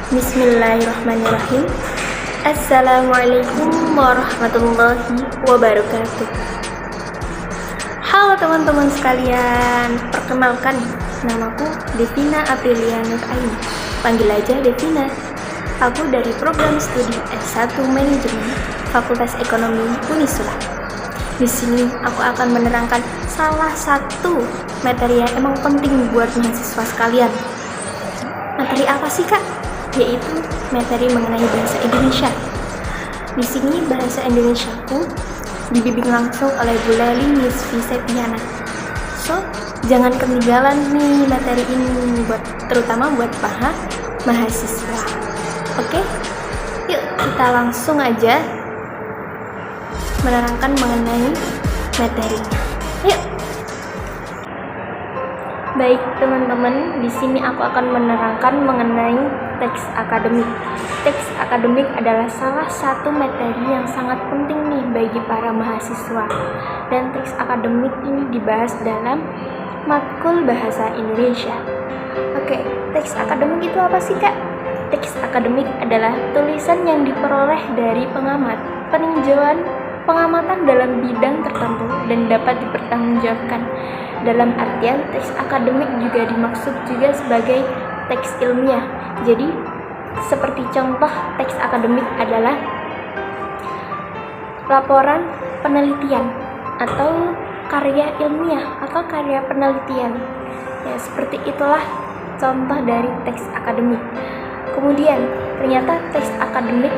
Bismillahirrahmanirrahim. Assalamualaikum warahmatullahi wabarakatuh. Halo teman-teman sekalian, perkenalkan, namaku Devina Aprilia Nur Aini. Panggil aja Devina. Aku dari program studi S1 Manajemen Fakultas Ekonomi Unisula. Di sini aku akan menerangkan salah satu materi yang emang penting buat mahasiswa sekalian. Materi apa sih, Kak? Yaitu materi mengenai bahasa Indonesia. Di sini bahasa Indonesiaku dibimbing langsung oleh Bu Leli Yusfi Septiana. So, jangan ketinggalan nih materi ini terutama buat para mahasiswa. Oke? Yuk kita langsung aja menerangkan mengenai materinya. Yuk. Baik teman-teman, di sini aku akan menerangkan mengenai teks akademik. Teks akademik adalah salah satu materi yang sangat penting nih bagi para mahasiswa. Dan teks akademik ini dibahas dalam matkul bahasa Indonesia. Oke, teks akademik itu apa sih, Kak? Teks akademik adalah tulisan yang diperoleh dari pengamat, peninjauan pengamatan dalam bidang tertentu dan dapat dipertanggungjawabkan. Dalam artian teks akademik juga dimaksud juga sebagai teks ilmiah. Jadi seperti contoh teks akademik adalah laporan penelitian atau karya ilmiah atau karya penelitian. Ya, seperti itulah contoh dari teks akademik. Kemudian ternyata teks akademik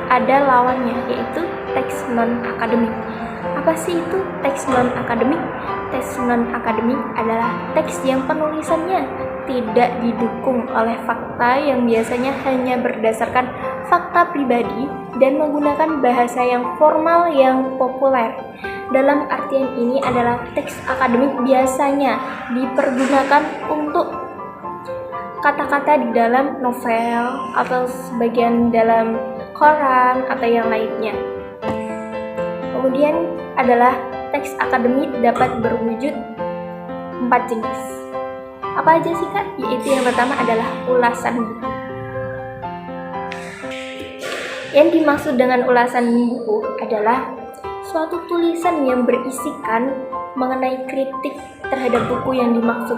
ada lawannya, yaitu teks non-akademik. Apa sih itu teks non-akademik? Teks non-akademik adalah teks yang penulisannya tidak didukung oleh fakta yang biasanya hanya berdasarkan fakta pribadi dan menggunakan bahasa yang formal yang populer. Dalam artian ini adalah teks akademik biasanya dipergunakan untuk kata-kata di dalam novel atau sebagian dalam koran atau yang lainnya. Kemudian adalah teks akademik dapat berwujud 4 jenis. Apa aja sih, Kak? Yaitu yang pertama adalah ulasan buku. Yang dimaksud dengan ulasan buku adalah suatu tulisan yang berisikan mengenai kritik terhadap buku yang dimaksud.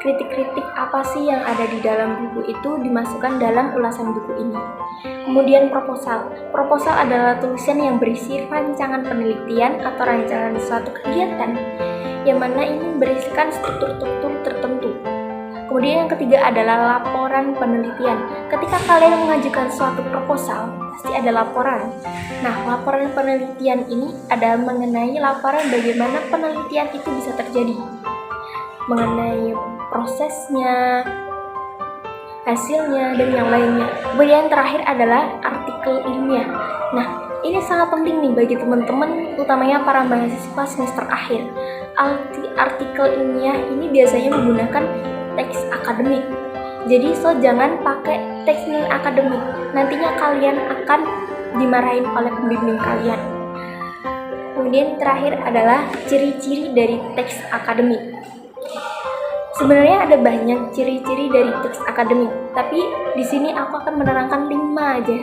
Kritik-kritik apa sih yang ada di dalam buku itu dimasukkan dalam ulasan buku ini. Kemudian proposal. Proposal adalah tulisan yang berisi rancangan penelitian atau rancangan suatu kegiatan yang mana ini berisikan struktur-struktur tertentu. Kemudian yang ketiga adalah laporan penelitian. Ketika kalian mengajukan suatu proposal, pasti ada laporan. Nah, laporan penelitian ini adalah mengenai laporan bagaimana penelitian itu bisa terjadi, mengenai prosesnya, hasilnya, dan yang lainnya. Kemudian terakhir adalah artikel ilmiah. Nah, ini sangat penting nih bagi teman-teman, utamanya para mahasiswa semester akhir. Artikel ilmiah ini biasanya menggunakan teks akademik. Jadi jangan pakai teks non-akademik. Nantinya kalian akan dimarahin oleh pembimbing kalian. Kemudian terakhir adalah ciri-ciri dari teks akademik. Sebenarnya ada banyak ciri-ciri dari teks akademik, tapi di sini aku akan menerangkan 5 aja.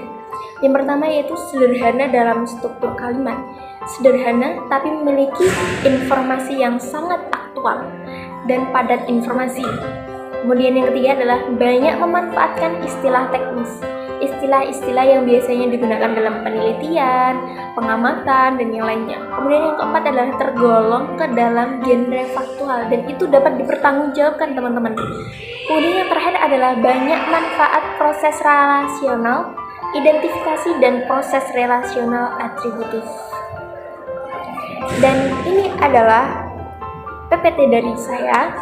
Yang pertama yaitu sederhana dalam struktur kalimat. Sederhana tapi memiliki informasi yang sangat aktual dan padat informasi. Kemudian yang ketiga adalah banyak memanfaatkan istilah teknis. Istilah-istilah yang biasanya digunakan dalam penelitian, pengamatan, dan yang lainnya. Kemudian yang keempat adalah tergolong ke dalam genre faktual dan itu dapat dipertanggungjawabkan teman-teman. Kemudian yang terakhir adalah banyak manfaat proses relasional, identifikasi, dan proses relasional atributif. Dan ini adalah PPT dari saya.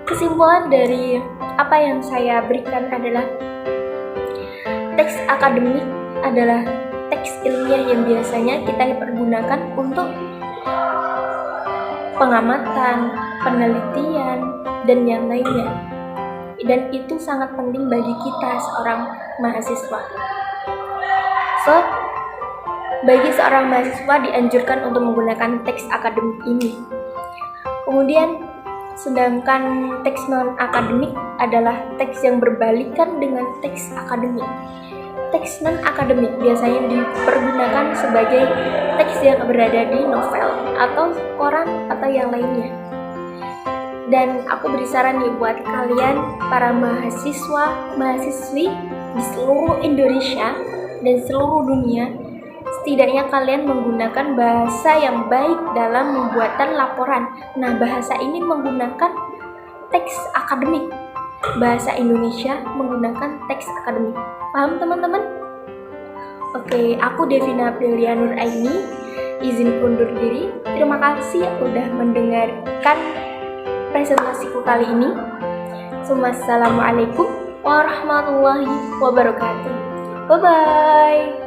Kesimpulan dari apa yang saya berikan adalah teks akademik adalah teks ilmiah yang biasanya kita pergunakan untuk pengamatan, penelitian, dan yang lainnya. Dan itu sangat penting bagi kita seorang mahasiswa. So, bagi seorang mahasiswa dianjurkan untuk menggunakan teks akademik ini. Kemudian Sedangkan teks non-akademik adalah teks yang berbalikan dengan teks akademik. Teks non-akademik biasanya dipergunakan sebagai teks yang berada di novel atau koran atau yang lainnya. Dan aku beri saran nih buat kalian para mahasiswi di seluruh Indonesia dan seluruh dunia, setidaknya kalian menggunakan bahasa yang baik dalam membuatan laporan. Nah, bahasa ini menggunakan teks akademik. Bahasa Indonesia menggunakan teks akademik. Paham teman-teman? Oke, aku Devina Aprilia Nur Aini, izin undur diri. Terima kasih udah mendengarkan presentasiku kali ini. Assalamualaikum warahmatullahi wabarakatuh. Bye-bye.